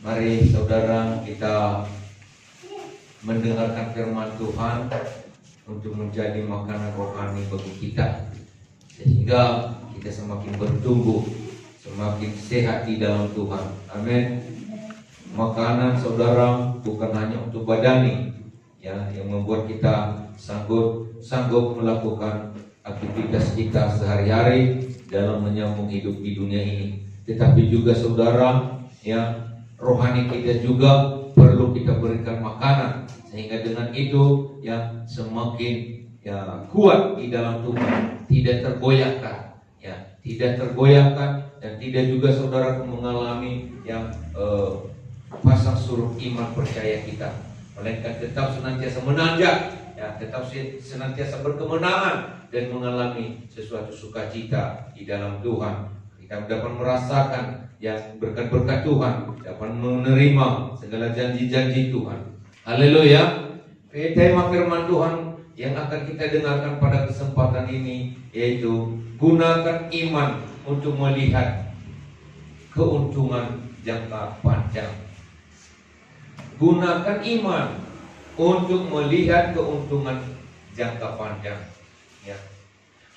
Mari saudara kita mendengarkan firman Tuhan untuk menjadi makanan rohani bagi kita, sehingga kita semakin bertumbuh, semakin sehat di dalam Tuhan. Amin. Makanan saudara bukan hanya untuk badani, ya, yang membuat kita sanggup melakukan aktivitas kita sehari-hari dalam menyambung hidup di dunia ini, tetapi juga saudara, ya, rohani kita juga perlu kita berikan makanan, sehingga dengan itu ya semakin kuat di dalam Tuhan, tidak tergoyahkan, dan tidak juga saudara mengalami yang pasang surut iman percaya kita, melainkan tetap senantiasa menanjak, ya, tetap senantiasa berkemenangan dan mengalami sesuatu sukacita di dalam Tuhan. Kita dapat merasakan yang berkat-berkat Tuhan, dapat menerima segala janji-janji Tuhan. Haleluya. Tema firman Tuhan yang akan kita dengarkan pada kesempatan ini yaitu gunakan iman untuk melihat keuntungan jangka panjang. Gunakan iman untuk melihat keuntungan jangka panjang, ya.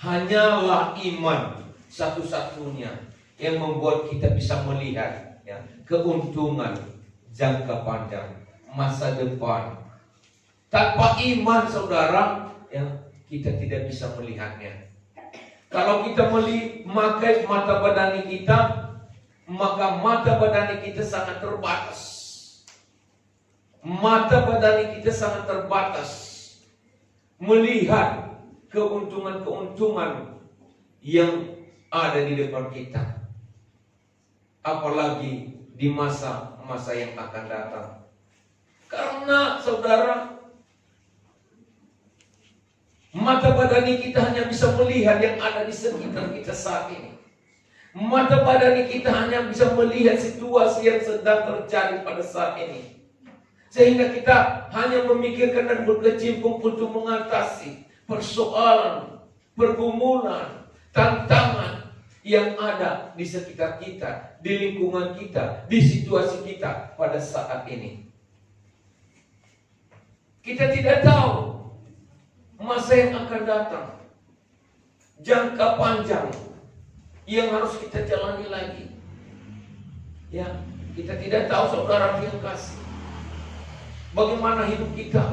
Hanyalah iman satu-satunya yang membuat kita bisa melihat, ya, keuntungan jangka panjang, masa depan. Tanpa iman saudara, ya, kita tidak bisa melihatnya. Kalau kita memakai mata badani kita, maka mata badani kita sangat terbatas. Mata badani kita sangat terbatas melihat keuntungan-keuntungan yang ada di depan kita, apalagi di masa-masa yang akan datang. Karena saudara, mata badani kita hanya bisa melihat yang ada di sekitar kita saat ini. Mata badani kita hanya bisa melihat situasi yang sedang terjadi pada saat ini, sehingga kita hanya memikirkan dan berkecimpung untuk mengatasi persoalan, pergumulan, tantangan yang ada di sekitar kita, di lingkungan kita, di situasi kita pada saat ini. Kita tidak tahu masa yang akan datang, jangka panjang yang harus kita jalani lagi. Ya, kita tidak tahu saudara yang kasih, bagaimana hidup kita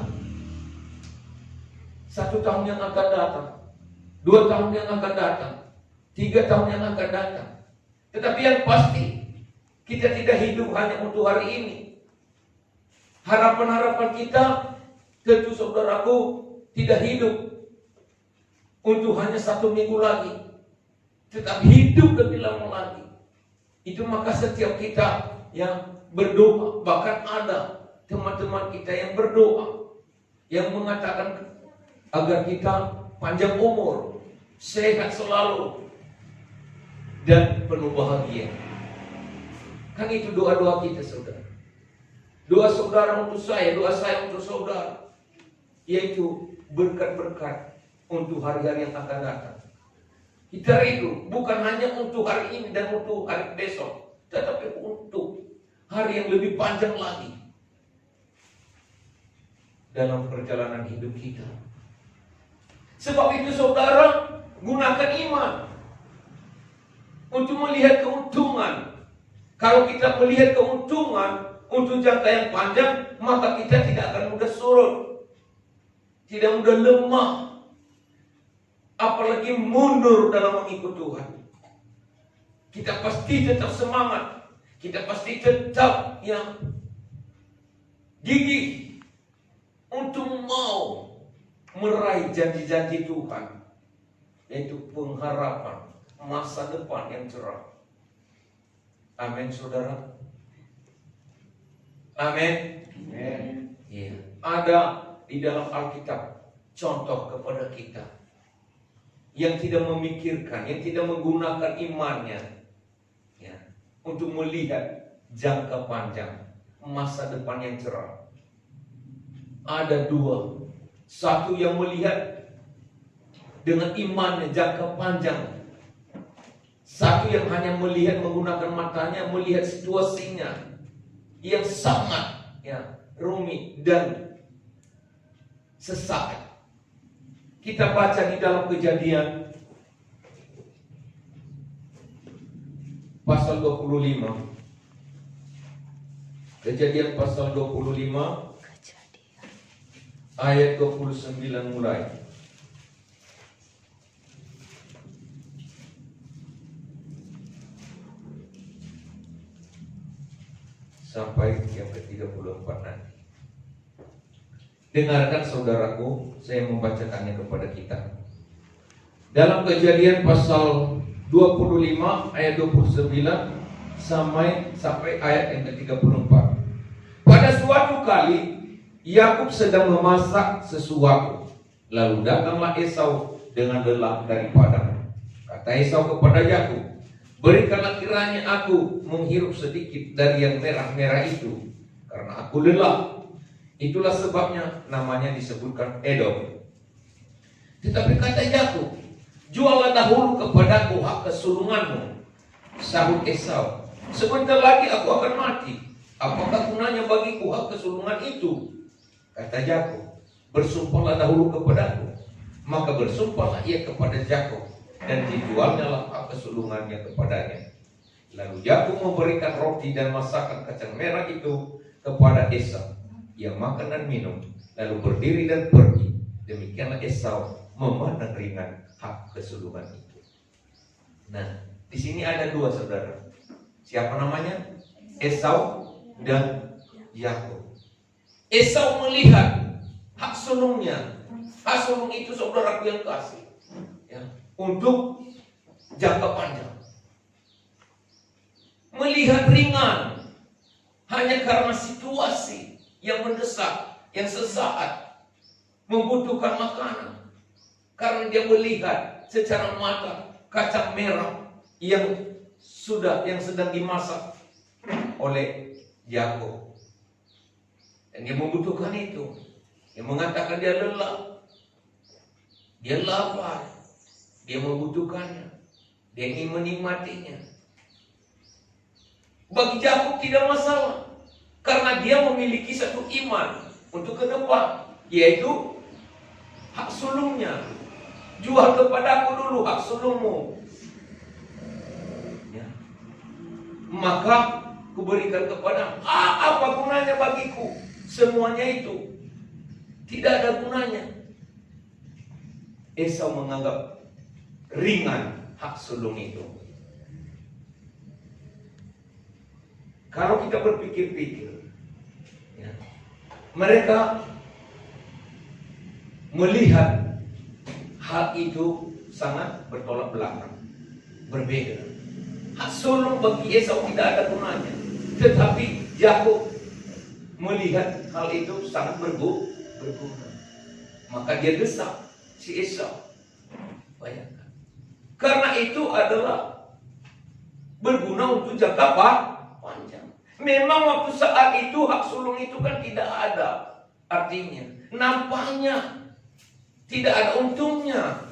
1 tahun yang akan datang, 2 tahun yang akan datang, 3 tahun yang akan datang. Tetapi yang pasti, kita tidak hidup hanya untuk hari ini. Harapan-harapan kita tentu saudaraku tidak hidup untuk hanya 1 minggu lagi, tetapi hidup lebih lama lagi. Itu maka setiap kita yang berdoa, bahkan ada teman-teman kita yang berdoa, yang mengatakan agar kita panjang umur, sehat selalu, dan penuh bahagia. Kan itu doa-doa kita saudara. Doa saudara untuk saya, doa saya untuk saudara, yaitu berkat-berkat untuk hari-hari yang akan datang. Kita rindu bukan hanya untuk hari ini dan untuk hari besok, tetapi untuk hari yang lebih panjang lagi dalam perjalanan hidup kita. Sebab itu saudara, gunakan iman untuk melihat keuntungan. Kalau kita melihat keuntungan untuk jangka yang panjang, maka kita tidak akan mudah surut, tidak mudah lemah, apalagi mundur dalam mengikut Tuhan. Kita pasti tetap semangat, kita pasti tetap yang gigih untuk mau meraih janji-janji Tuhan, yaitu pengharapan masa depan yang cerah. Amin saudara. Amin. Amin. Ya. Ada di dalam Alkitab contoh kepada kita yang tidak memikirkan, yang tidak menggunakan imannya, ya, untuk melihat jangka panjang, masa depan yang cerah. Ada 2. Satu yang melihat dengan imannya jangka panjang. Satu yang hanya melihat menggunakan matanya, melihat situasinya. yang sangat rumit dan sesaat. Kita baca di dalam Kejadian pasal 25. Kejadian pasal 25 ayat 29 mulai. Sampai yang ke-34 nanti. Dengarkan saudaraku, saya membacakannya kepada kita. Dalam Kejadian pasal 25 ayat 29 sampai ayat yang ke-34. Pada suatu kali Yakub sedang memasak sesuatu, lalu datanglah Esau dengan lelah dari padang. Kata Esau kepada Yakub, berikanlah kiranya aku menghirup sedikit dari yang merah-merah itu, karena aku lelah. Itulah sebabnya namanya disebutkan Edom. Tetapi kata Yakub, juallah dahulu kepadaku hak kesulunganmu. Sahut Esau, sebentar lagi aku akan mati. Apakah gunanya bagiku hak kesulungan itu? Kata Yakub, bersumpahlah dahulu kepadaku. Maka bersumpahlah ia kepada Yakub, dan dijualnya lah hak kesulungannya kepadanya. Lalu Yakub memberikan roti dan masakan kacang merah itu kepada Esau. Ia makan dan minum, lalu berdiri dan pergi. Demikianlah Esau memandang ringan hak kesulungan itu. Nah, di sini ada dua saudara. Siapa namanya? Esau dan Yakub. Esau melihat hak sulungnya. Hak sulung itu saudaraku yang kasih, untuk jangka panjang. Melihat ringan hanya karena situasi yang mendesak, yang sesaat, membutuhkan makanan. Karena dia melihat secara mata kacang merah yang sedang dimasak oleh Yakub, dan dia membutuhkan itu. Dia mengatakan dia lelah, dia lapar, dia membutuhkannya, dia ingin menikmatinya. Bagi Yakub tidak masalah, karena dia memiliki satu iman untuk ke depan, yaitu hak sulungnya. Jual kepadaku dulu hak sulungmu, maka kuberikan kepadamu. Apa gunanya bagiku semuanya itu? Tidak ada gunanya. Esau menganggap ringan hak sulung itu. Kalau kita berpikir-pikir, mereka melihat hal itu sangat bertolak belakang, berbeda. Hak sulung bagi Esau tidak ada gunanya, tetapi Yakub melihat hal itu sangat berguna. Maka dia desak si Esau. Bayangkan, karena itu adalah berguna untuk jangka panjang. Memang waktu saat itu hak sulung itu kan tidak ada artinya, nampaknya tidak ada untungnya.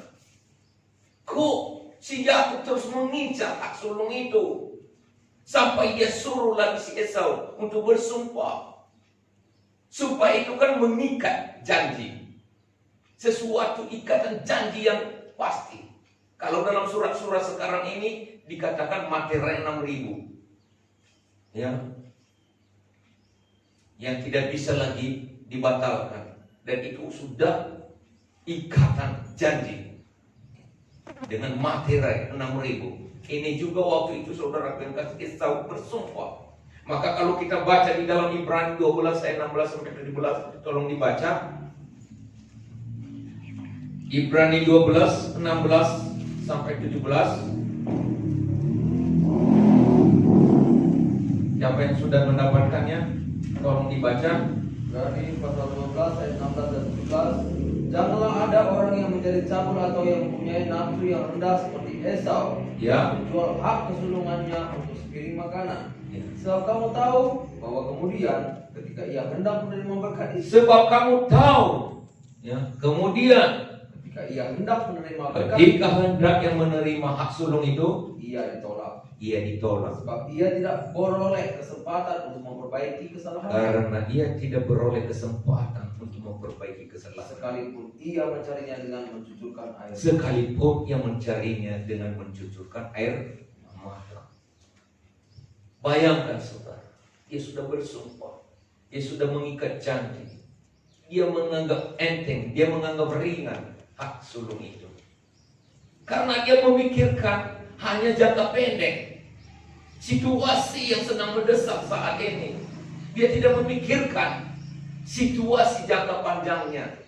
Kok si Yakub terus mengincar hak sulung itu, sampai dia suruh lagi si Esau untuk bersumpah. Sumpah itu kan mengikat janji, sesuatu ikatan janji yang pasti. Kalau dalam surat-surat sekarang ini dikatakan materai 6.000, yang tidak bisa lagi dibatalkan, dan itu sudah ikatan janji dengan materai 6.000. Ini juga waktu itu saudara yang kasih Esau bersumpah. Maka kalau kita baca di dalam Ibrani 12 ayat 16 sampai 17, tolong dibaca. Ibrani 12 16 sampai 17. Siapa yang sudah mendapatkannya, tolong dibaca. Dari pasal 12 ayat 16 dan 17. Janganlah ada orang yang menjadi cabul atau yang mempunyai nafsu yang rendah seperti Esau, menjual hak kesulungannya untuk sepiring makanan. Sebab kamu tahu bahwa kemudian ketika ia hendak menerima berkat itu, ketika ia hendak menerima berkat, ketika hendak yang menerima hak sulung itu, ia ditolak. Ia ditolak. Sebab ia tidak beroleh kesempatan untuk memperbaiki kesalahan. Karena ia tidak beroleh kesempatan untuk memperbaiki kesalahan. Sekalipun ia mencarinya dengan mencucurkan air. Sekalipun ia mencarinya dengan mencucurkan air mata. Bayangkan saudara, dia sudah bersumpah, dia sudah mengikat janji, dia menganggap enteng, dia menganggap ringan hak sulung itu. Karena dia memikirkan hanya jangka pendek, situasi yang sedang mendesak saat ini. Dia tidak memikirkan situasi jangka panjangnya.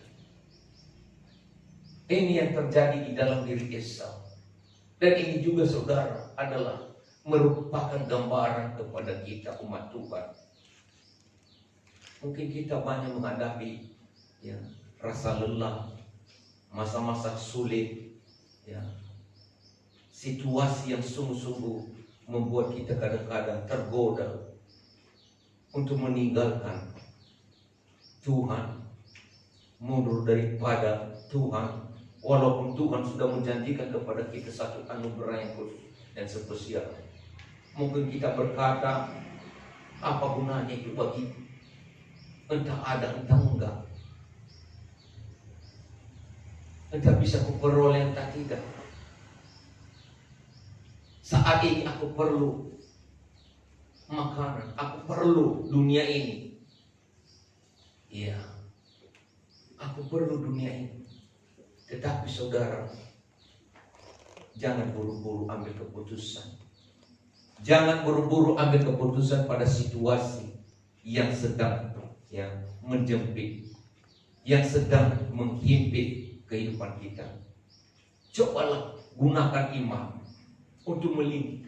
Ini yang terjadi di dalam diri Esau. Dan ini juga saudara adalah merupakan gambaran kepada kita umat Tuhan. Mungkin kita banyak menghadapi rasa lelah, masa-masa sulit, situasi yang sungguh-sungguh membuat kita kadang-kadang tergoda untuk meninggalkan Tuhan, mundur daripada Tuhan, walaupun Tuhan sudah menjanjikan kepada kita satu anugerah yang khusus dan spesial. Mungkin kita berkata, apa gunanya itu bagi entah ada entah enggak, entah bisa kuperoleh entah tidak. Saat ini aku perlu makanan, aku perlu dunia ini. Iya, aku perlu dunia ini. Tetapi saudara, jangan buru-buru ambil keputusan. Jangan buru-buru ambil keputusan pada situasi yang sedang menjepit, yang sedang menghimpit kehidupan kita. Cobalah gunakan iman untuk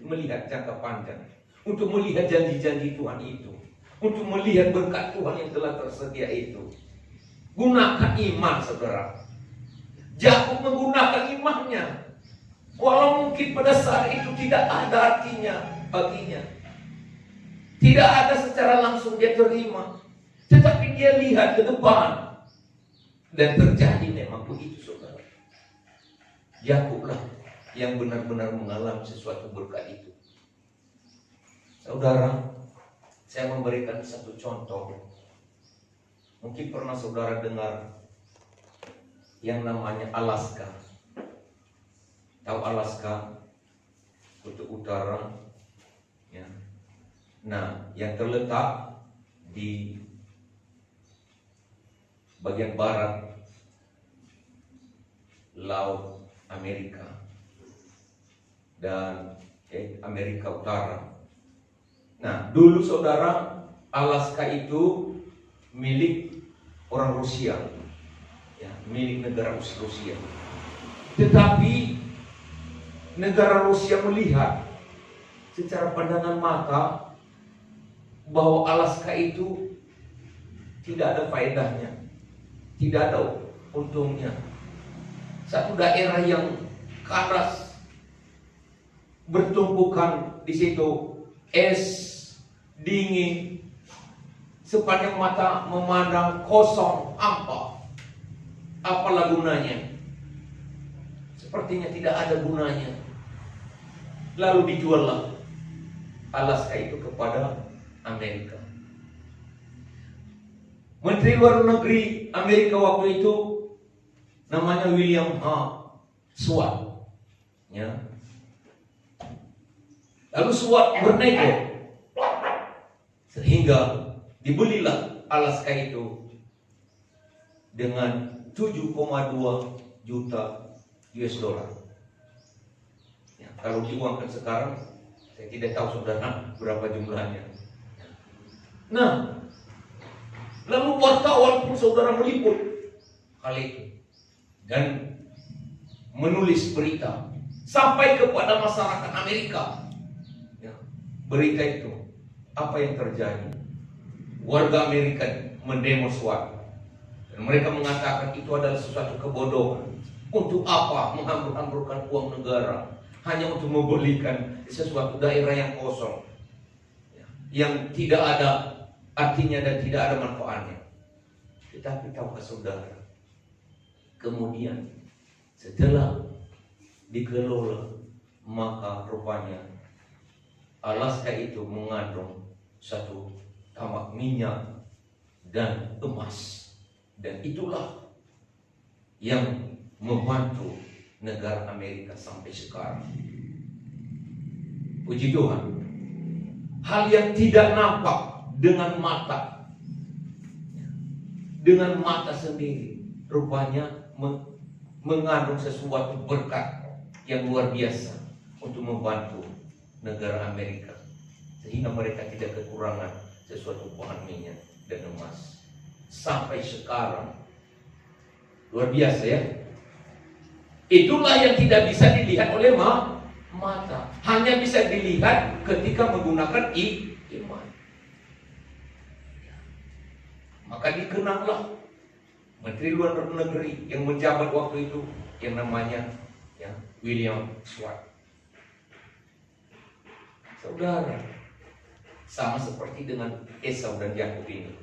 melihat jangka panjang, untuk melihat janji-janji Tuhan itu, untuk melihat berkat Tuhan yang telah tersedia itu. Gunakan iman, saudara. Yakub menggunakan imannya, walau mungkin pada saat itu tidak ada artinya baginya, tidak ada secara langsung dia terima, tetapi dia lihat ke depan dan terjadi memang begitu, saudara. Yakublah yang benar-benar mengalami sesuatu berkat itu. Saudara, saya memberikan satu contoh. Mungkin pernah saudara dengar yang namanya Alaska. Tahu Alaska? Kutub Utara. Ya. Nah, yang terletak di bagian barat Laut Amerika dan Amerika Utara. Nah, dulu saudara, Alaska itu milik orang Rusia, milik negara Rusia. Tetapi negara Rusia melihat secara pandangan mata bahwa Alaska itu tidak ada faedahnya, tidak ada untungnya. Satu daerah yang keras, bertumpukan di situ es, dingin, sepanjang mata memandang kosong, hampa. Apalah gunanya? Sepertinya tidak ada gunanya. Lalu dijuallah Alaska itu kepada Amerika. Menteri Luar Negeri Amerika waktu itu namanya William H. Seward. Lalu Seward bernego sehingga dibelilah Alaska itu dengan 7,2 juta US dollar. Kalau diuangkan sekarang, saya tidak tahu saudara berapa jumlahnya. Nah, lalu wartawan pun saudara meliput hal itu dan menulis berita sampai kepada masyarakat Amerika. Berita itu, apa yang terjadi? Warga Amerika mendemo Seward dan mereka mengatakan itu adalah sesuatu kebodohan. Untuk apa menghambur-hamburkan uang negara hanya untuk membelikan sesuatu daerah yang kosong, yang tidak ada artinya dan tidak ada manfaatnya. Tetapi tahukah saudara, kemudian setelah dikelola maka rupanya Alaska itu mengandung satu tambak minyak dan emas. Dan itulah yang membantu negara Amerika sampai sekarang. Puji Tuhan. Hal yang tidak nampak dengan mata sendiri, rupanya mengandung sesuatu berkat yang luar biasa untuk membantu negara Amerika, sehingga mereka tidak kekurangan sesuatu bahan minyak dan emas sampai sekarang. Luar biasa ya. Itulah yang tidak bisa dilihat oleh mata, hanya bisa dilihat ketika menggunakan iman. Maka dikenanglah Menteri Luar Negeri yang menjabat waktu itu, yang namanya William Swart. Saudara, sama seperti dengan Esau dan Yakub ini.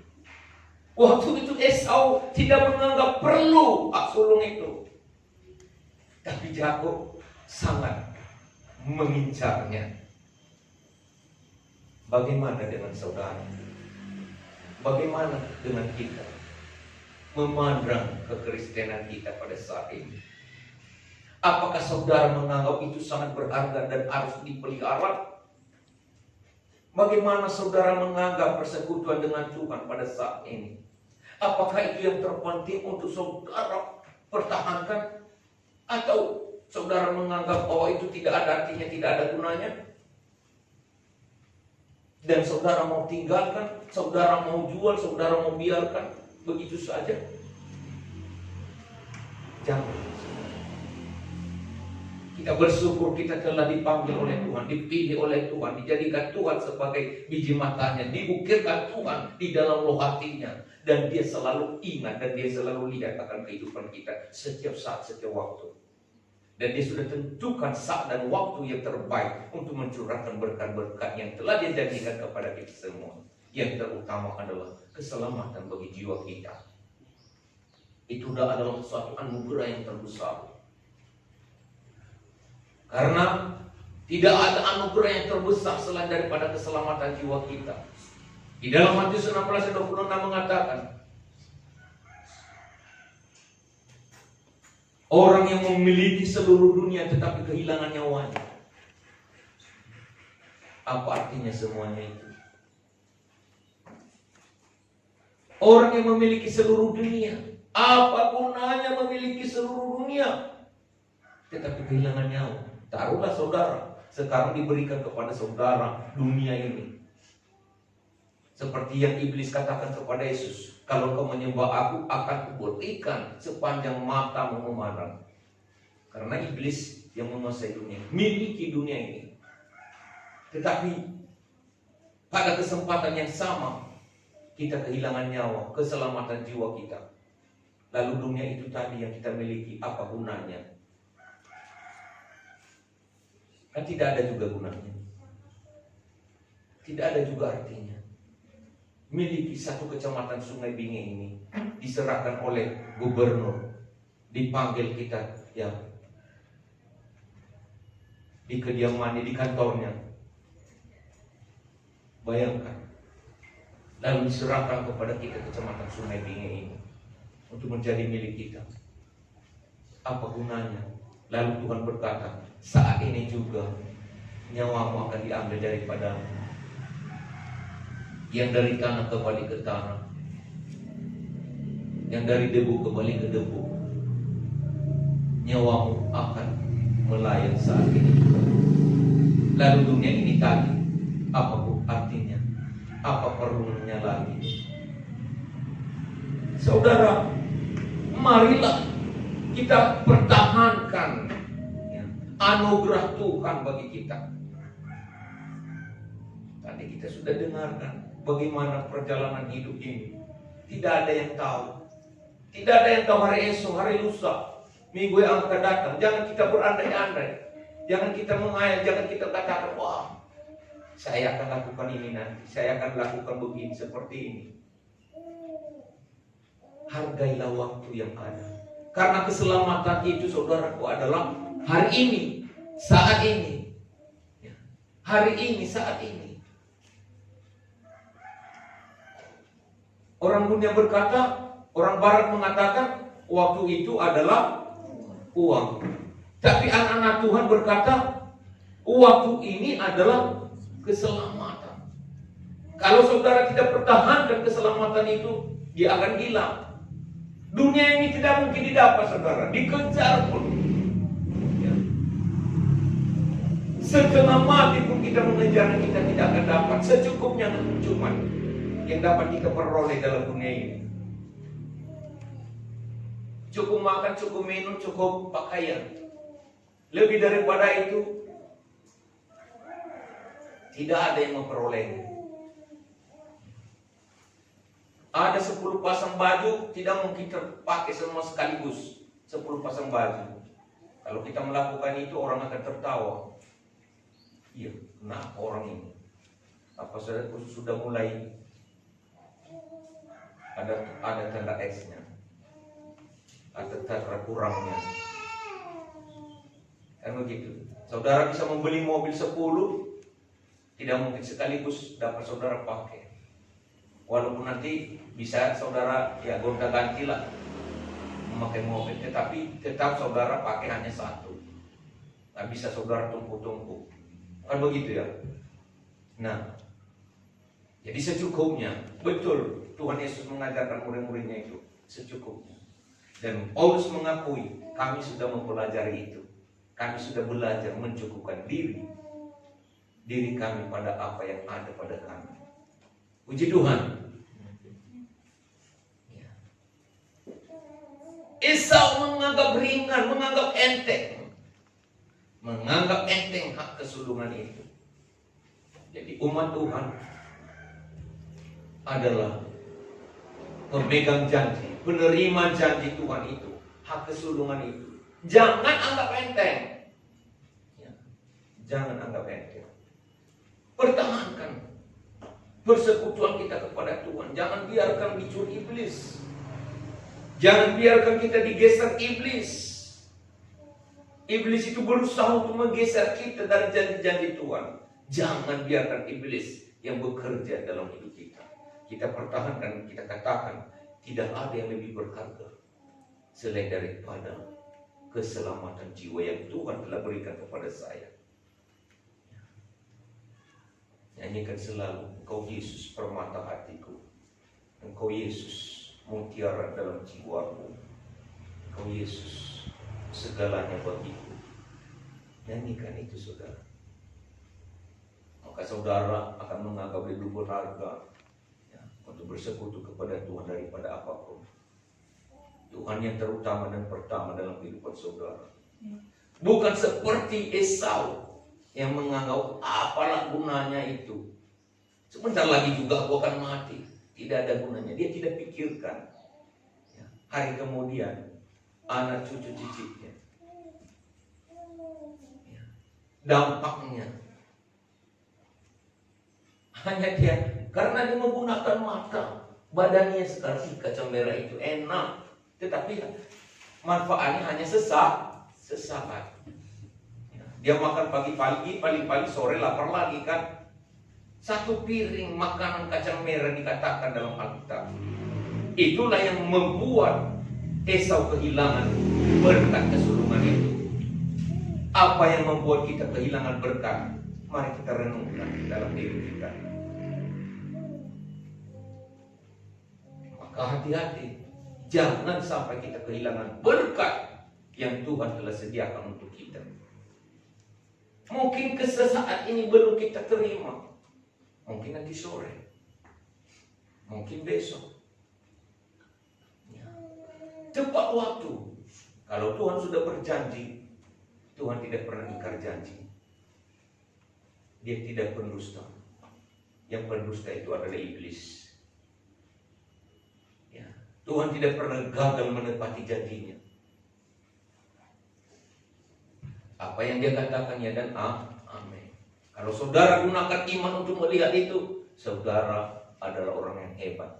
Waktu itu Esau tidak menganggap perlu hak sulung itu, tapi Yakub sangat mengincarnya. Bagaimana dengan saudara? Bagaimana dengan kita memandang kekristenan kita pada saat ini? Apakah saudara menganggap itu sangat berharga dan harus dipelihara? Bagaimana saudara menganggap persekutuan dengan Tuhan pada saat ini? Apakah itu yang terpenting untuk saudara pertahankan? Atau saudara menganggap bahwa itu tidak ada artinya, tidak ada gunanya? Dan saudara mau tinggalkan, saudara mau jual, saudara mau biarkan begitu saja? Jangan. Kita bersyukur kita telah dipanggil oleh Tuhan, dipilih oleh Tuhan, dijadikan Tuhan sebagai biji matanya, diukirkan Tuhan di dalam loh hatinya, dan Dia selalu ingat dan Dia selalu lihat akan kehidupan kita setiap saat, setiap waktu. Dan Dia sudah tentukan saat dan waktu yang terbaik untuk mencurahkan berkat-berkat yang telah Dia janjikan kepada kita semua. Yang terutama adalah keselamatan bagi jiwa kita. Itu adalah suatu anugerah yang terbesar. Karena tidak ada anugerah yang terbesar selain daripada keselamatan jiwa kita. Di dalam Matius 16:26 mengatakan, orang yang memiliki seluruh dunia tetapi kehilangan nyawanya. Apa artinya semuanya itu? Orang yang memiliki seluruh dunia, apa gunanya memiliki seluruh dunia tetapi kehilangan nyawa? Taruhlah saudara, sekarang diberikan kepada saudara dunia ini. Seperti yang iblis katakan kepada Yesus, kalau kau menyembah aku, akan kuberikan sepanjang matamu memandang. Karena iblis yang menguasai dunia, miliki dunia ini. Tetapi pada kesempatan yang sama, kita kehilangan nyawa, keselamatan jiwa kita. Lalu dunia itu tadi yang kita miliki, apa gunanya? Kan tidak ada juga gunanya, tidak ada juga artinya. Miliki satu kecamatan Sungai Binge ini diserahkan oleh gubernur, dipanggil kita ya di kediamannya, di kantornya. Bayangkan, lalu diserahkan kepada kita kecamatan Sungai Binge ini untuk menjadi milik kita. Apa gunanya? Lalu Tuhan berkata, saat ini juga nyawamu akan diambil daripada yang dari tanah kembali ke tanah, yang dari debu kembali ke debu. Nyawamu akan melayang saat ini juga. Lalu dunia ini tadi, apa artinya? Apa perlunya lagi? Saudara, marilah kita pertahankan anugerah Tuhan bagi kita. Tadi kita sudah dengarkan bagaimana perjalanan hidup ini. Tidak ada yang tahu. Tidak ada yang tahu hari esok, hari lusa, minggu yang akan datang. Jangan kita berandai-andai. Jangan kita menghayal, jangan kita katakan, wah, saya akan lakukan ini nanti, saya akan lakukan begini, seperti ini. Hargailah waktu yang ada. Karena keselamatan itu, saudaraku, adalah hari ini. saat ini, hari ini, saat ini. Orang dunia berkata, orang barat mengatakan waktu itu adalah uang. Tapi anak-anak Tuhan berkata waktu ini adalah keselamatan. Kalau saudara tidak pertahankan keselamatan itu, dia akan hilang. Dunia ini tidak mungkin didapat, saudara. Dikejar pun. Ya. Setengah mati pun kita mengejar, kita tidak akan dapat. Secukupnya cuma yang dapat kita peroleh dalam dunia ini. Cukup makan, cukup minum, cukup pakaian. Lebih daripada itu, tidak ada yang memperolehnya. Ada 10 pasang baju, tidak mungkin terpakai semua sekaligus. 10 pasang baju. Kalau kita melakukan itu, orang akan tertawa. Iya, nah orang ini. Apa sudah mulai ada tanda X-nya. Ada tanda kurangnya. Kan begitu. Saudara bisa membeli mobil 10, tidak mungkin sekaligus dapat saudara pakai. Walaupun nanti bisa saudara ya gonta-ganti lah memakai mobil, tetapi tetap saudara pakai hanya satu. Nggak bisa saudara tumpuk-tumpuk. Kan begitu ya. Nah, jadi secukupnya. Betul, Tuhan Yesus mengajarkan murid-muridnya itu secukupnya. Dan Paulus mengakui, kami sudah mempelajari itu. Kami sudah belajar mencukupkan diri kami pada apa yang ada pada kami. Puji Tuhan. Esau menganggap ringan, menganggap enteng. Menganggap enteng hak kesulungan itu. Jadi umat Tuhan adalah pemegang janji, penerima janji Tuhan itu, hak kesulungan itu. Jangan anggap enteng. Ya. Jangan anggap enteng. Pertahankan persekutuan kita kepada Tuhan. Jangan biarkan dicur iblis. Jangan biarkan kita digeser iblis. Iblis itu berusaha untuk menggeser kita dari janji-janji Tuhan. Jangan biarkan iblis yang bekerja dalam hidup kita. Kita pertahankan, kita katakan, tidak ada yang lebih berharga selain daripada keselamatan jiwa yang Tuhan telah berikan kepada saya. Nyanyikan selalu, Engkau Yesus permata hatiku, Engkau Yesus mutiara dalam jiwaku, Engkau Yesus segalanya bagiku. Nyanyikan itu saudara. Maka saudara akan menganggap lebih berharga ya, untuk bersekutu kepada Tuhan daripada apapun. Tuhan yang terutama dan pertama dalam kehidupan saudara. Bukan seperti Esau yang menganggap apalah gunanya itu. Sebentar lagi juga aku akan mati. Tidak ada gunanya. Dia tidak pikirkan ya, hari kemudian anak cucu cicitnya. Ya, dampaknya. Hanya dia, karena dia menggunakan mata. Badannya sekarang kacang merah itu enak. Tetapi manfaatnya hanya sesaat. Ya, dia makan pagi-pagi, paling-pagi sore lapar lagi kan. Satu piring makanan kacang merah dikatakan dalam Alkitab. Itulah yang membuat Esau kehilangan berkat kesulungan itu. Apa yang membuat kita kehilangan berkat? Mari kita renungkan dalam diri kita. Maka hati-hati. Jangan sampai kita kehilangan berkat yang Tuhan telah sediakan untuk kita. Mungkin sesaat ini belum kita terima. Mungkin nanti sore. Mungkin besok. Ya. Tepat waktu. Kalau Tuhan sudah berjanji, Tuhan tidak pernah ingkar janji. Dia tidak pendusta. Yang pendusta itu adalah iblis. Ya. Tuhan tidak pernah gagal menepati janjinya. Apa yang dia katakan ya dan amin. Kalau saudara gunakan iman untuk melihat itu, saudara adalah orang yang hebat,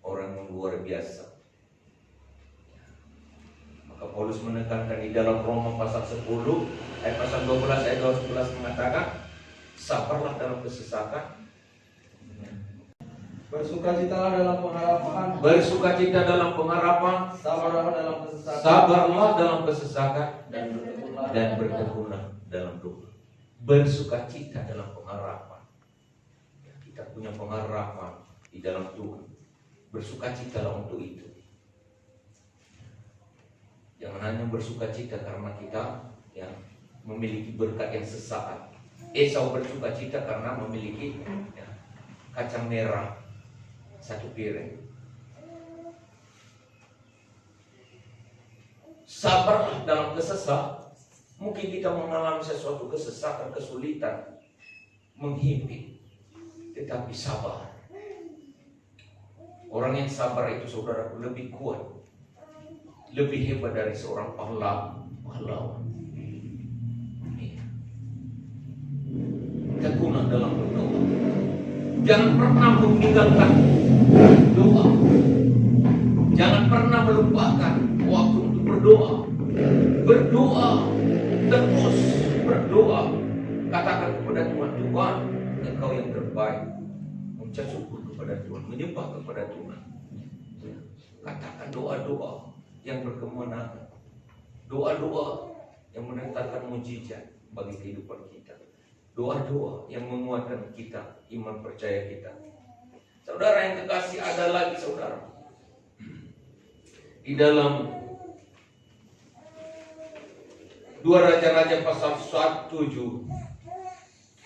orang yang luar biasa. Maka Paulus menekankan di dalam Roma pasal 10 ayat pasal 12 ayat 11 mengatakan, sabarlah dalam kesesakan, bersukacitalah dalam pengharapan, bersukacita dalam pengharapan, sabarlah dalam kesesakan, sabarlah dalam kesesakan, dan bertekunlah dan bertekunlah dalam doa. Bersukacita dalam pengharapan. Kita punya pengharapan di dalam Tuhan. Bersukacitalah untuk itu. Jangan hanya bersukacita karena kita yang memiliki berkat yang sesaat. Esau bersukacita karena memiliki kacang merah 1 piring. Sabarlah dalam kesesakan. Mungkin kita mengalami sesuatu kesesakan, kesulitan, menghimpit, tetapi sabar. Orang yang sabar itu, saudaraku, lebih kuat, lebih hebat dari seorang pahlawan. Tekunlah dalam berdoa. Jangan pernah meninggalkan doa. Jangan pernah melupakan waktu untuk berdoa. Berdoa, terus berdoa. Katakan kepada Tuhan, Tuhan, Engkau yang terbaik. Mengucap syukur kepada Tuhan, menyembah kepada Tuhan. Katakan doa-doa yang berkemenangan, doa-doa yang mendatangkan mujizat bagi kehidupan kita, doa-doa yang menguatkan kita, iman percaya kita. Saudara yang kekasih, ada lagi saudara di dalam 2 Raja-Raja pasal 7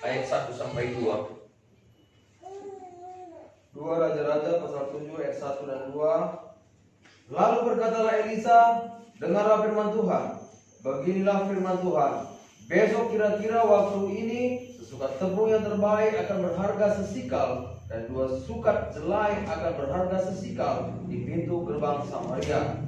ayat 1 sampai 2. 2 Raja-Raja pasal 7 ayat 1 dan 2. Lalu berkatalah Elisa, dengarlah firman Tuhan. Beginilah firman Tuhan. Besok kira-kira waktu ini sesukat tepung yang terbaik akan berharga sesikal, dan 2 sukat jelai akan berharga sesikal di pintu gerbang Samaria.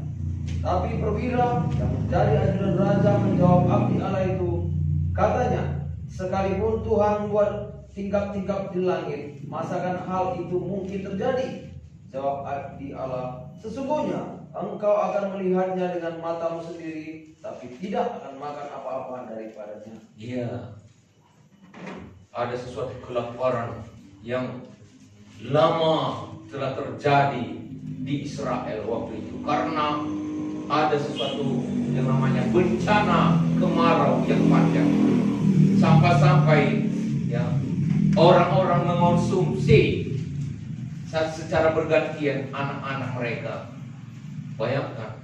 Tapi perwira yang menjadi ajudan raja menjawab abdi Allah itu, katanya, sekalipun Tuhan buat tingkap-tingkap di langit, masakan hal itu mungkin terjadi? Jawab abdi Allah, sesungguhnya engkau akan melihatnya dengan matamu sendiri, tapi tidak akan makan apa-apa daripadanya. Iya, ada sesuatu kelaparan yang lama telah terjadi di Israel waktu itu, karena ada sesuatu yang namanya bencana kemarau yang panjang, sampai-sampai orang-orang mengonsumsi secara bergantian anak-anak mereka. Bayangkan,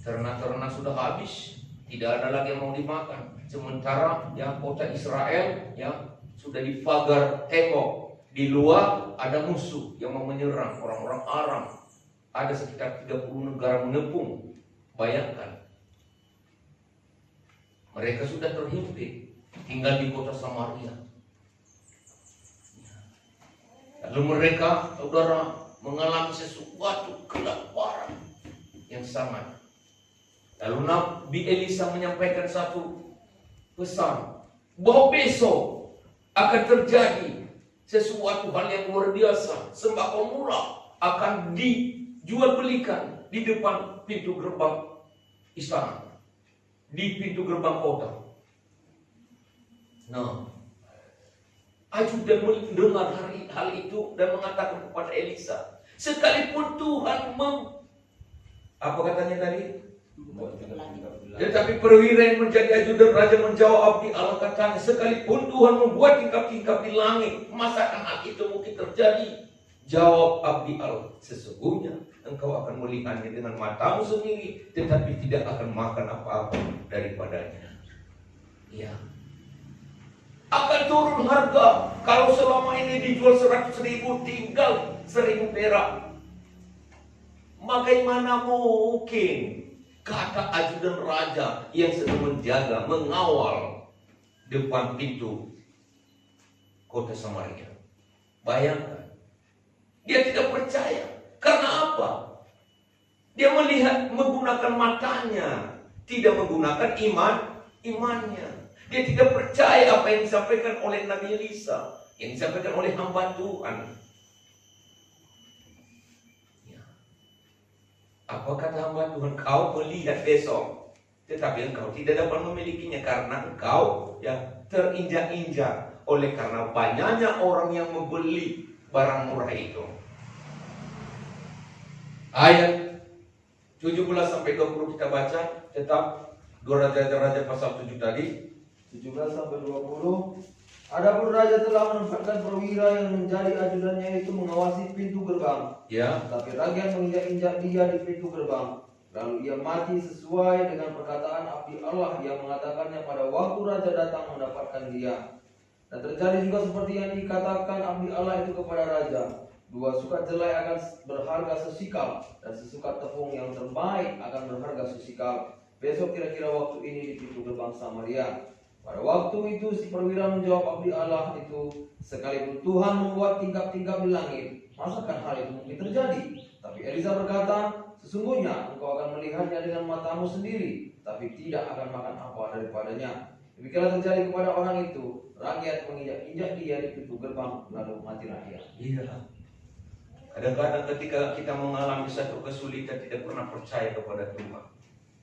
ternak-ternak sudah habis, tidak ada lagi yang mau dimakan. Sementara kota Israel sudah dipagar tembok, di luar ada musuh yang mau menyerang orang-orang Aram. Ada sekitar 30 negara mengepung. Bayangkan, mereka sudah terhimpit, tinggal di kota Samaria. Lalu mereka, saudara, mengalami sesuatu kelaparan yang sangat. Lalu Nabi Elisa menyampaikan satu pesan, bahwa besok akan terjadi sesuatu hal yang luar biasa. Sembako murah akan dijual belikan di depan pintu gerbang istana, di pintu gerbang kota. Nah, ajudan mendengar hal itu dan mengatakan kepada Elisa, sekalipun Tuhan apa katanya tadi? Tetapi perwira yang menjadi ajudan raja menjawab abdi Allah, katanya, sekalipun Tuhan membuat tingkap-tingkap di langit, masakan hal itu mungkin terjadi? Jawab abdi Allah, sesungguhnya engkau akan melihatnya dengan matamu sendiri, tetapi tidak akan makan apa-apa daripadanya. Ya, akan turun harga. Kalau selama ini dijual 100.000, tinggal 1.000 perak. Bagaimana mungkin? Kata ajudan raja yang sedang menjaga, mengawal depan pintu kota Samaria. Bayangkan, dia tidak percaya. Karena apa? Dia melihat menggunakan matanya, tidak menggunakan imannya. Dia tidak percaya apa yang disampaikan oleh Nabi Elisa, yang disampaikan oleh hamba Tuhan. Apa kata hamba Tuhan? Kau melihat besok, tetapi engkau tidak dapat memilikinya karena engkau terinjak-injak oleh karena banyaknya orang yang membeli barang murah itu. Ayat 17 sampai 20 kita baca, tetap 2 Raja-Raja pasal 7 tadi. 17 sampai 20. Adapun raja telah menempatkan perwira yang menjadi ajudannya itu mengawasi pintu gerbang. Ya. Tapi rakyat menginjak-injak dia di pintu gerbang. Lalu ia mati sesuai dengan perkataan abdi Allah yang mengatakannya pada waktu raja datang mendapatkan dia. Dan terjadi juga seperti yang dikatakan abdi Allah itu kepada raja. 2 sukat jelai akan berharga sesikal, dan sesukat tepung yang terbaik akan berharga sesikal. Besok kira-kira waktu ini di pintu gerbang Samaria. Pada waktu itu si perwira menjawab abdi Allah itu, sekalipun Tuhan membuat tingkap-tingkap di langit, masakan hal itu mungkin terjadi? Tapi Elisa berkata, sesungguhnya engkau akan melihatnya dengan matamu sendiri, tapi tidak akan makan apa daripadanya. Demikianlah terjadi kepada orang itu. Rakyat menginjak-injak dia di pintu gerbang, lalu matilah dia. Iya. Kadang-kadang ketika kita mengalami satu kesulitan, tidak pernah percaya kepada Tuhan.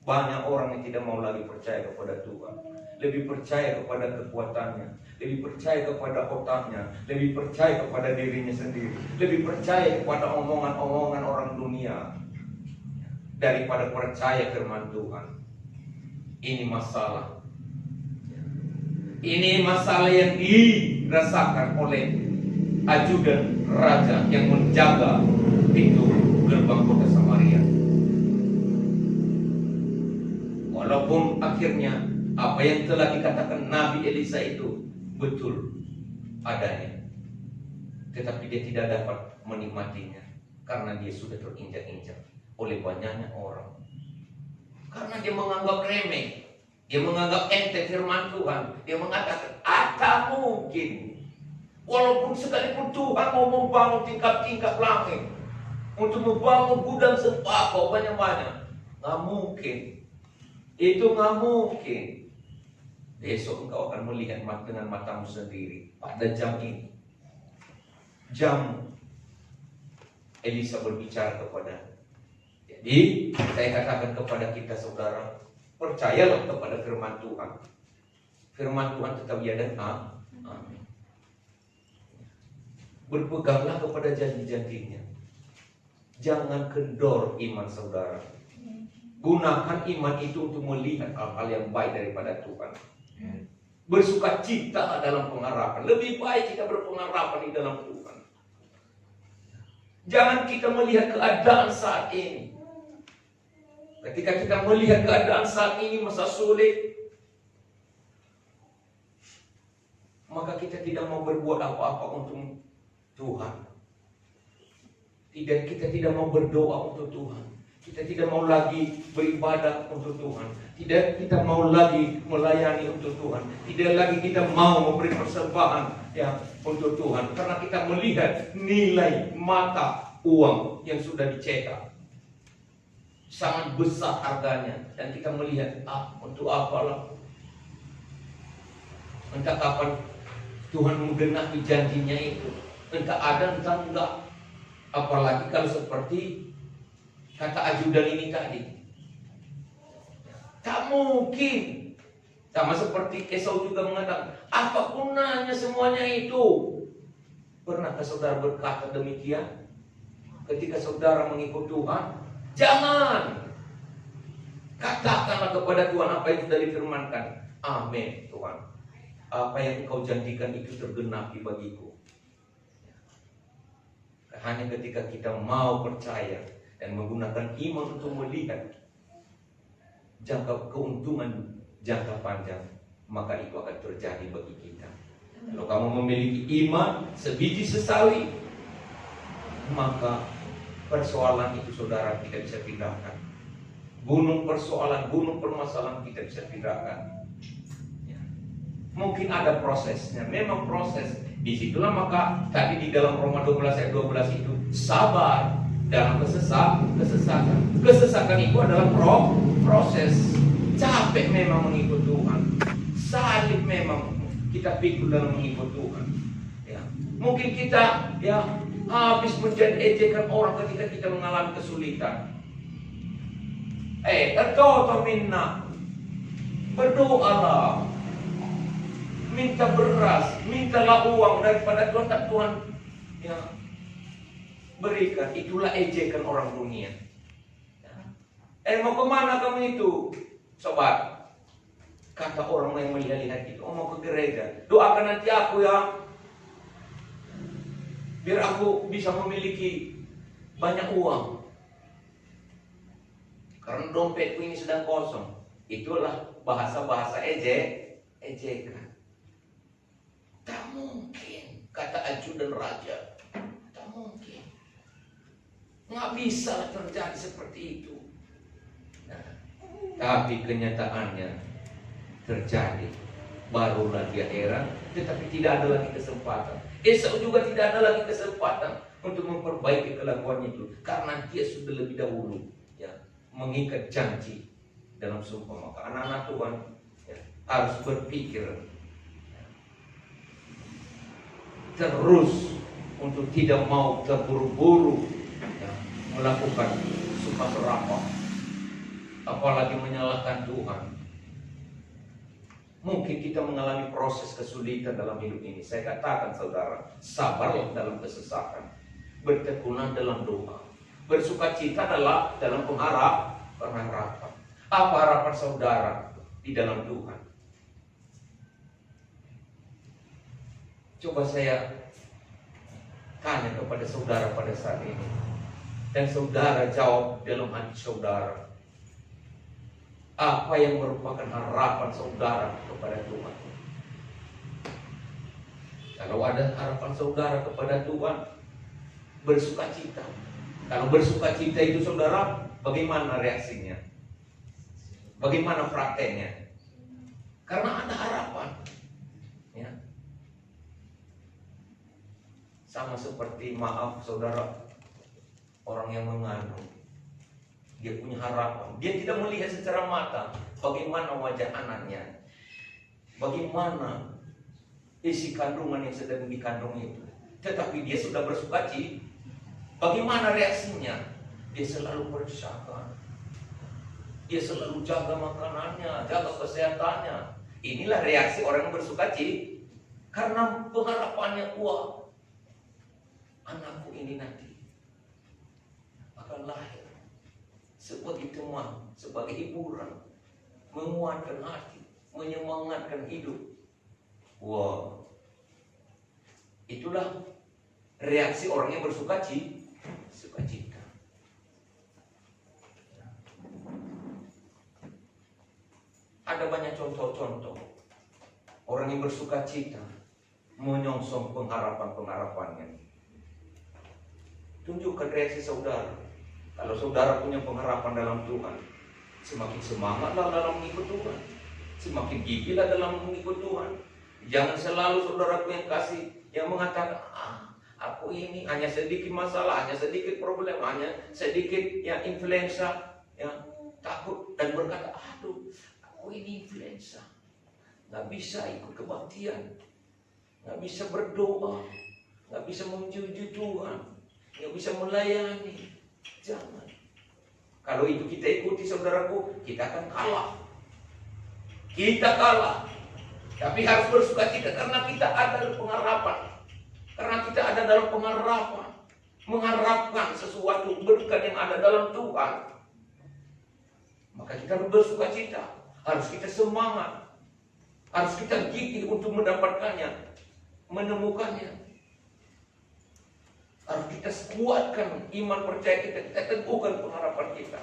Banyak orang yang tidak mau lagi percaya kepada Tuhan. Lebih percaya kepada kekuatannya, lebih percaya kepada otaknya, lebih percaya kepada dirinya sendiri, lebih percaya kepada omongan-omongan orang dunia daripada percaya firman Tuhan. Ini masalah. Ini masalah yang dirasakan oleh ajudan raja yang menjaga pintu gerbang kota Samaria. Walaupun akhirnya apa yang telah dikatakan Nabi Elisa itu betul adanya, tetapi dia tidak dapat menikmatinya karena dia sudah terinjak-injak oleh banyaknya orang. Karena dia menganggap remeh, dia menganggap enteng firman Tuhan. Dia mengatakan, "Ada mungkin, walaupun sekalipun Tuhan mau membangun tingkap-tingkap langit, untuk membangun gudang sembako banyak-banyak, nggak mungkin. Itu nggak mungkin. Besok engkau akan melihat dengan matamu sendiri pada jam ini." Jam Elisa berbicara kepada. Jadi saya katakan kepada kita saudara, percayalah kepada firman Tuhan. Firman Tuhan tetap ya dan amin. Berpeganglah kepada janji-janjinya. Jangan kendor iman saudara. Gunakan iman itu untuk melihat hal-hal yang baik daripada Tuhan. Bersukacita dalam pengharapan. Lebih baik kita berpengharapan di dalam Tuhan. Jangan kita melihat keadaan saat ini. Ketika kita melihat keadaan saat ini masa sulit, maka kita tidak mau berbuat apa-apa untuk Tuhan. Kita tidak mau berdoa untuk Tuhan. Kita tidak mau lagi beribadah untuk Tuhan. Kita mau lagi melayani untuk Tuhan. Tidak lagi kita mau memberi persembahan untuk Tuhan. Karena kita melihat nilai mata uang yang sudah dicetak. Sangat besar harganya. Dan kita melihat, untuk apalah. Entah kapan Tuhan menggenapi janjinya itu. Entah ada, entah enggak. Apalagi kalau seperti kata ajudan ini tadi. Tak mungkin. Sama seperti Esau juga mengatakan, apa gunanya semuanya itu? Pernahkah saudara berkata demikian? Ketika saudara mengikut Tuhan, jangan. Katakanlah kepada Tuhan apa yang sudah difirmankan. Amin Tuhan. Apa yang Engkau janjikan itu tergenapi bagiku. Hanya ketika kita mau percaya dan menggunakan iman untuk melihat jangka keuntungan jangka panjang, maka itu akan terjadi bagi kita. Kalau kamu memiliki iman sebiji sesawi, maka persoalan itu saudara tidak bisa pindahkan. Gunung persoalan, gunung permasalahan tidak bisa pindahkan. Mungkin ada prosesnya, memang proses. Disitulah maka tadi di dalam Roma 12 ayat 12 itu sabar dalam kesesakan. Kesesakan itu adalah proses. Capek memang mengikut Tuhan. Salib memang kita pikul dalam mengikut Tuhan. Ya. Mungkin kita habis menjadi ejekan orang ketika kita mengalami kesulitan. Toto minna. Berdoalah. Minta beras, mintalah uang daripada Tuhan, tak Tuhan ya, berikan. Itulah ejekan orang dunia. Mau kemana kamu itu, sobat? Kata orang yang melihat itu, mau ke gereja. Doakan nanti aku ya, biar aku bisa memiliki banyak uang. Karena dompetku ini sedang kosong. Itulah bahasa-bahasa ejekan. Tak mungkin, kata ajudan raja. Tak mungkin. Nggak bisa terjadi seperti itu. Nah, tapi kenyataannya terjadi. Barulah dia heran, tetapi tidak ada lagi kesempatan. Esau juga tidak ada lagi kesempatan untuk memperbaiki kelakuannya itu, karena dia sudah lebih dahulu ya, mengikat janji dalam sumpah. Maka anak-anak Tuhan ya, harus berpikir terus untuk tidak mau terburu-buru ya, melakukan sumpah serapah, apalagi menyalahkan Tuhan. Mungkin kita mengalami proses kesulitan dalam hidup ini. Saya katakan saudara, sabarlah dalam kesesakan, bertekunlah dalam doa, bersukacita adalah dalam pengharapan. Apa harapan saudara di dalam Tuhan? Coba saya tanya kepada saudara pada saat ini, dan saudara jawab dalam hati saudara. Apa yang merupakan harapan saudara kepada Tuhan? Kalau ada harapan saudara kepada Tuhan, bersukacita. Kalau bersukacita itu saudara, bagaimana reaksinya? Bagaimana prakteknya? Karena ada harapan. Ya. Sama seperti maaf saudara, orang yang mengandung. Dia punya harapan. Dia tidak melihat secara mata bagaimana wajah anaknya, bagaimana isi kandungan yang sedang dikandung itu. Tetapi dia sudah bersukacita. Bagaimana reaksinya? Dia selalu bersabar. Dia selalu jaga makanannya, jaga kesehatannya. Inilah reaksi orang yang bersukacita. Karena pengharapannya kuat. Anakku ini nanti akan lahir sebagai teman, sebagai hiburan, menguatkan hati, menyemangatkan hidup. Wow, itulah reaksi orang yang bersukacita. Ada banyak contoh-contoh orang yang bersukacita menyongsong pengharapan-pengharapannya. Tunjukkan reaksi saudara. Kalau saudara punya pengharapan dalam Tuhan, semakin semangatlah dalam mengikut Tuhan, semakin gigihlah dalam mengikut Tuhan. Jangan selalu saudaraku yang kasih, yang mengatakan, aku ini hanya sedikit masalah, hanya sedikit problem, hanya sedikit ya influenza, yang takut dan berkata, aduh, aku ini influenza, nggak bisa ikut kebaktian, nggak bisa berdoa, nggak bisa memuji Tuhan, nggak bisa melayani. Jangan. Kalau itu kita ikuti saudaraku, kita akan kalah. Kita kalah. Tapi harus bersukacita karena kita ada pengharapan. Karena kita ada dalam pengharapan. Mengharapkan sesuatu berkat yang ada dalam Tuhan. Maka kita harus bersukacita. Harus kita semangat. Harus kita gigih untuk mendapatkannya. Menemukannya. Harus kita kuatkan iman percaya kita teguhkan pengharapan kita.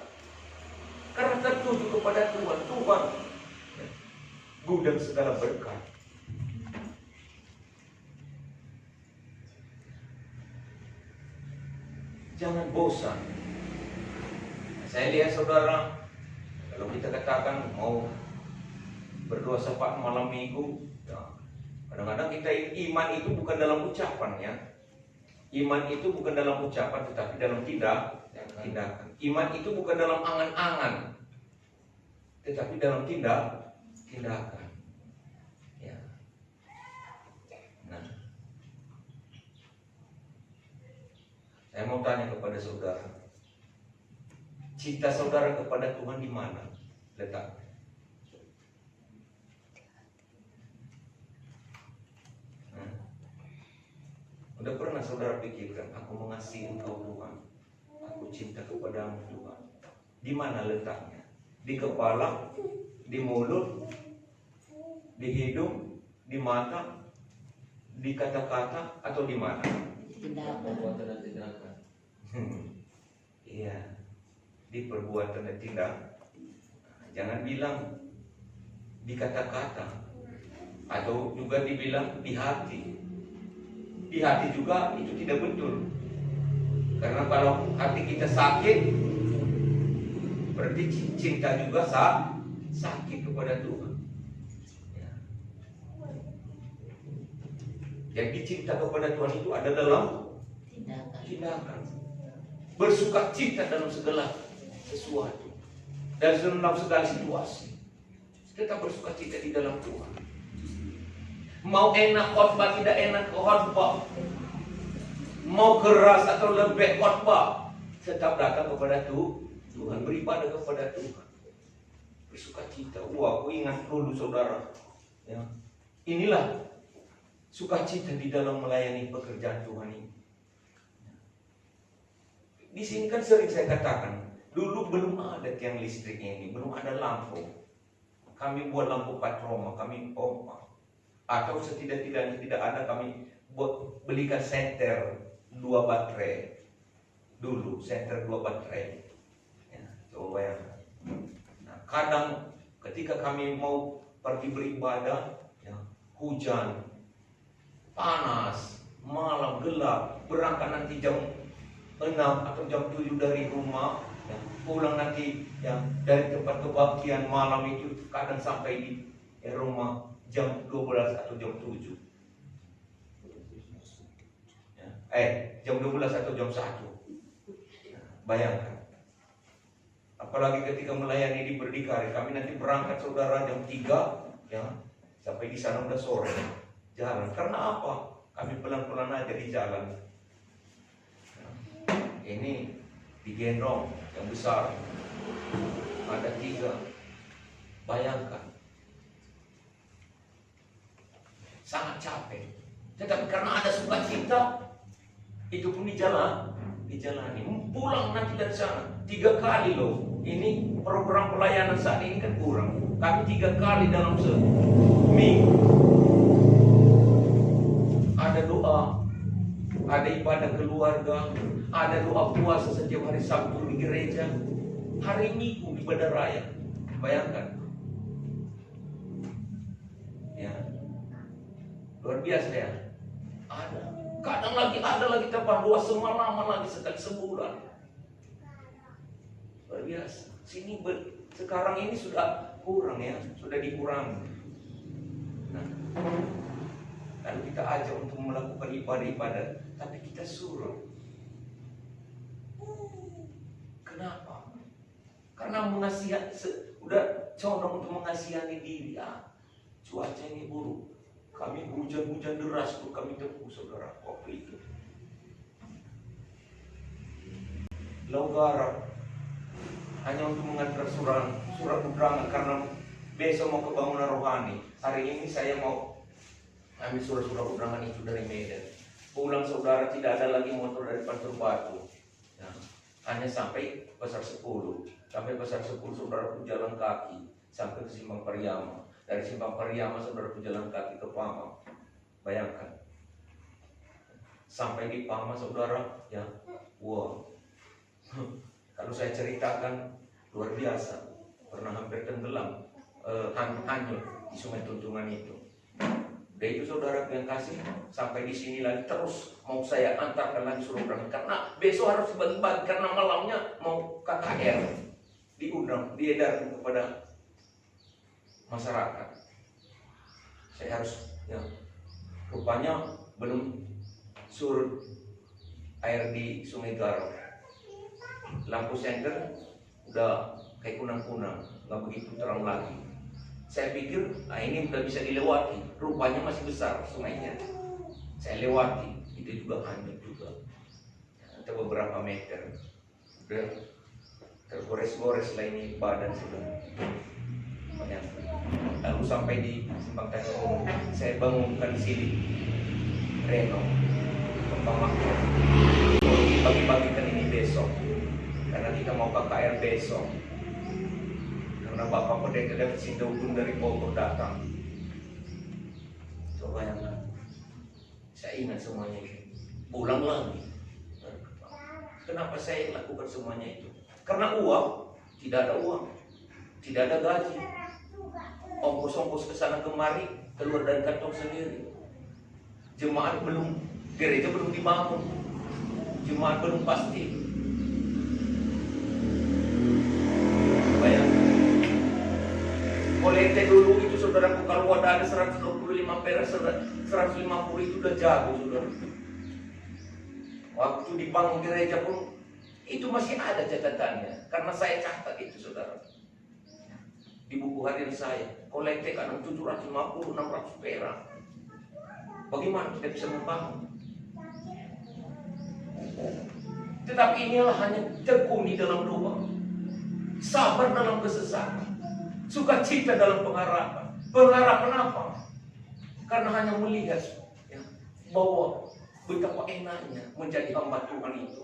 Karena tertuju kepada Tuhan. Tuhan gudang segala berkat. Jangan bosan. Saya lihat saudara, kalau kita katakan mau berdoa syafaat malam minggu, ya, kadang-kadang kita iman itu bukan dalam ucapan ya. Iman itu bukan dalam ucapan tetapi dalam tindakan. Iman itu bukan dalam angan-angan tetapi dalam tindakan. Ya. Nah, saya mau tanya kepada saudara, Cinta saudara kepada Tuhan di mana letaknya? Udah pernah saudara pikirkan, aku mengasihi Engkau Tuhan, aku cinta kepadamu Tuhan. Di mana letaknya? Di kepala, di mulut, di hidung, di mata, di kata-kata, atau di mana? Perbuatan dan tindakan. Iya, di perbuatan dan tindakan. Jangan bilang di kata-kata, atau juga dibilang di hati. Di hati juga itu tidak betul. Karena kalau hati kita sakit, berarti cinta juga sakit kepada Tuhan. Ya. Jadi cinta kepada Tuhan itu ada dalam tindakan. Bersuka cita dalam segala sesuatu, dalam segala situasi. Kita bersuka cita di dalam Tuhan. Mau enak khotbah, tidak enak khotbah, mau keras atau lembek khotbah, tetap datang kepada Tuhan, beribadah kepada Tuhan, bersuka cita. Wah, aku ingat dulu saudara, ya, inilah sukacita di dalam melayani pekerjaan Tuhan ini. Di sini kan sering saya katakan, dulu belum ada tiang listrik ini, belum ada lampu. Kami buat lampu patroma, kami pompa. Atau setidak-tidaknya tidak ada, kami belikan senter 2 baterai. Dulu senter 2 baterai. Ya, coba bayangkan. Nah, kadang ketika kami mau pergi beribadah, ya, hujan, panas, malam gelap, berangkat nanti jam 6 atau jam 7 dari rumah, ya, pulang nanti ya, dari tempat kebaktian malam itu kadang sampai di rumah jam 12 atau jam 7. Ya, jam 12 atau jam 1. Ya, bayangkan. Apalagi ketika melayani di Berdikari, kami nanti berangkat saudara jam 3, ya, sampai di sana udah sore. Jalan. Karena apa? Kami pelan-pelan aja di jalan. Ya, ini digendong yang besar. Ada 3. Bayangkan. Sangat capek. Tetapi karena ada sukacita, itu pun dijalani. Pulang nanti dari sana 3 kali loh. Ini program pelayanan saat ini kan kurang. Kami 3 kali dalam seminggu. Ada doa, ada ibadah keluarga, ada doa puasa setiap hari Sabtu di gereja, hari Minggu di Bandar Raya. Bayangkan. Ya. Luar biasa ya. Ada. Kadang ada lagi tambah doa semalaman lagi sekali sebulan. Luar biasa. Sekarang ini sudah kurang ya, sudah dikurangi. Nah, lalu kita ajak untuk melakukan ibadah-ibadah, tapi kita suruh. Kenapa? Karena mengasihan, udah condong untuk mengasihani diri. Cuaca ini buruk. Kami hujan-hujan deras tuh kami tempuh saudara waktu itu. Laugara hanya untuk mengantar surat undangan karena besok mau kebangunan rohani. Hari ini saya mau ambil surat-surat undangan itu dari Medan. Pulang saudara tidak ada lagi motor dari Pasar Batu. Ya, hanya sampai Pasar 10. Sampai Pasar 10 saudara jalan kaki sampai ke Simpang Pariama. Dari Simpang Pariama saudara jalan kaki ke Pama. Bayangkan. Sampai di Pama saudara, ya, wow. Kalau saya ceritakan luar biasa. Pernah hampir tenggelam, hanyut di Sungai Tuntungan itu. Dari itu saudara yang kasih sampai di sini lagi terus mau saya antarkan lagi suruh berangkat karena besok harus dibagi-bagi karena malamnya mau KKR diundang, diedarkan kepada masyarakat. Saya harus ya, rupanya belum surut air di Sungai Garo. Lampu senter udah kayak kunang-kunang, nggak begitu terang lagi. Saya pikir, ini udah bisa dilewati. Rupanya masih besar sungainya. Saya lewati, itu juga hanyut juga. Ada beberapa meter. Udah tergores-gores lah ini badan sudah. Lalu sampai di Simpang Tani Umum, saya bangunkan di sini Reno, pemamaknya. Bagi-bagikan ini besok, karena kita mau KKR besok. Karena Bapak Pendeta David Sindaugun dari Bogor datang. Coba bayangkan, saya ingat semuanya itu. Pulang lagi. Kenapa saya lakukan semuanya itu? Karena uang, tidak ada uang, tidak ada gaji. Ongkos-ongkos kesana kemari keluar dari kantong sendiri. Jemaat belum, gereja belum dibangun, jemaat belum pasti. Bayangkan. Kolekte dulu itu saudaraku, kalau ada 125 perak, 150 itu udah jago saudara. Waktu dibangun gereja pun itu masih ada catatannya, karena saya catat itu saudara. Di buku harian saya, kolekte kadang 750, 600 perak. Bagaimana kita bisa membangun? Tetapi inilah hanya tekun di dalam doa, sabar dalam kesesakan, sukacita dalam pengharapan. Pengharapan apa? Karena hanya melihat ya, bahwa betapa enaknya menjadi hamba Tuhan itu.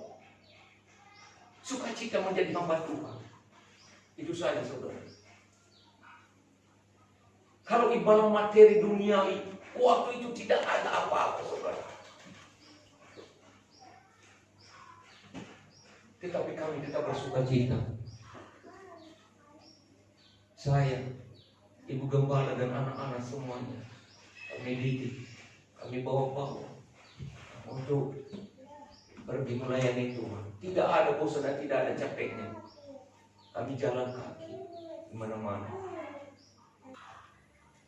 Sukacita menjadi hamba Tuhan. Itu saja saudara. Kalau ibadah materi duniawi, waktu itu tidak ada apa-apa saudara. Tetapi kami tetap bersukacita. Saya, Ibu Gembala dan anak-anak semuanya, kami didik, kami bawa-bawa untuk pergi melayani Tuhan. Tidak ada bosan dan tidak ada capeknya. Kami jalan kaki di mana-mana.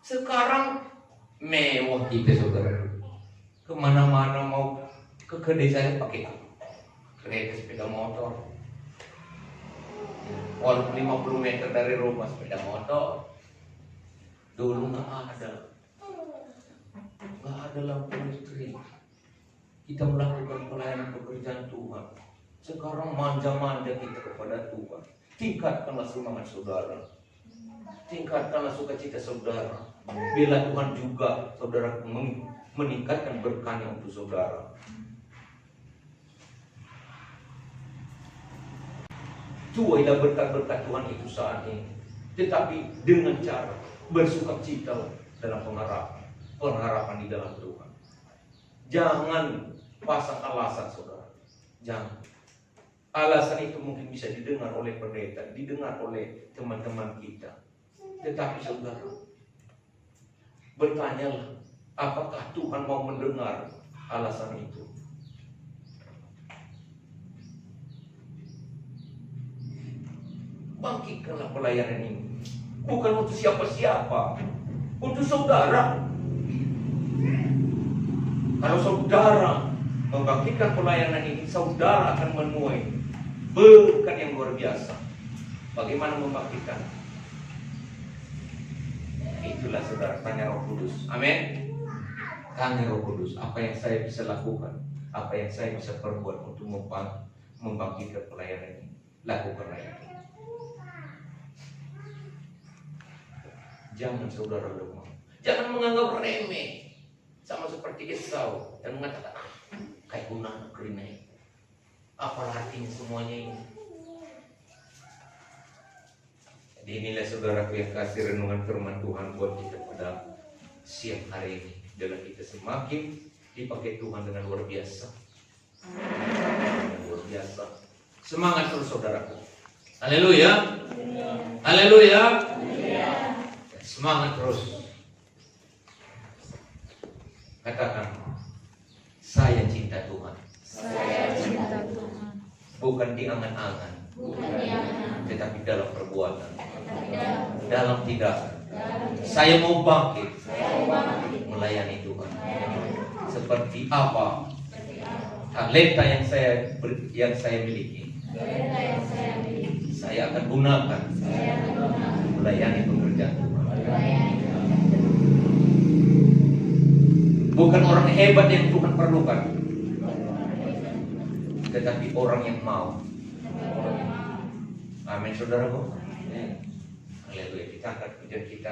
Sekarang mewah kita saudara. Kemana-mana mau ke desa pakai kereta sepeda motor. Walaupun 50 meter dari rumah sepeda motor. Dulu nggak ada lampu listrik. Kita melakukan pelayanan pekerjaan Tuhan. Sekarang manja-manja kita kepada Tuhan. Tingkatkanlah semangat saudara. Tingkatkanlah sukacita saudara. Bila Tuhan juga saudara meningkatkan berkahnya untuk saudara. Tuailah berkat-berkat Tuhan itu saat ini. Tetapi dengan cara bersukacita dalam pengharapan di dalam Tuhan. Jangan pasang alasan saudara. Jangan. Alasan itu mungkin bisa didengar oleh pendeta, didengar oleh teman-teman kita. Tetapi saudara, bertanyalah, apakah Tuhan mau mendengar alasan itu? Bangkitkanlah pelayanan ini. Bukan untuk siapa-siapa, untuk saudara. Kalau saudara membangkitkan pelayanan ini, saudara akan menuai berkat yang luar biasa. Bagaimana membangkitkan? Itulah saudara, tanya Roh Kudus. Amin. Tanya Roh Kudus, apa yang saya bisa lakukan? Apa yang saya bisa perbuat untuk membangkitkan pelayanan ini? Lakukanlah itu. Jangan saudara lemah. Jangan menganggap remeh. Sama seperti Esau dan mengatakan, kayak guna kerinai. Apa artinya semuanya ini? Jadi inilah saudaraku yang kasih renungan firman Tuhan buat kita pada siang hari ini. Dalam kita semakin dipakai Tuhan dengan luar biasa. Dengan luar biasa. Semangat terus saudaraku. Haleluya. Haleluya. Semangat terus. Katakan, saya cinta Tuhan. Saya cinta Tuhan. Bukan di angan-angan, tetapi dalam perbuatan, dalam tindakan. Saya mau bangkit, melayani Tuhan. Seperti apa talenta yang saya miliki, saya akan gunakan melayani pekerjaan Tuhan. Bukan orang hebat yang Tuhan perlukan, tetapi orang yang mau. Amin saudaraku. Haleluya. Kita angkat pujian kita.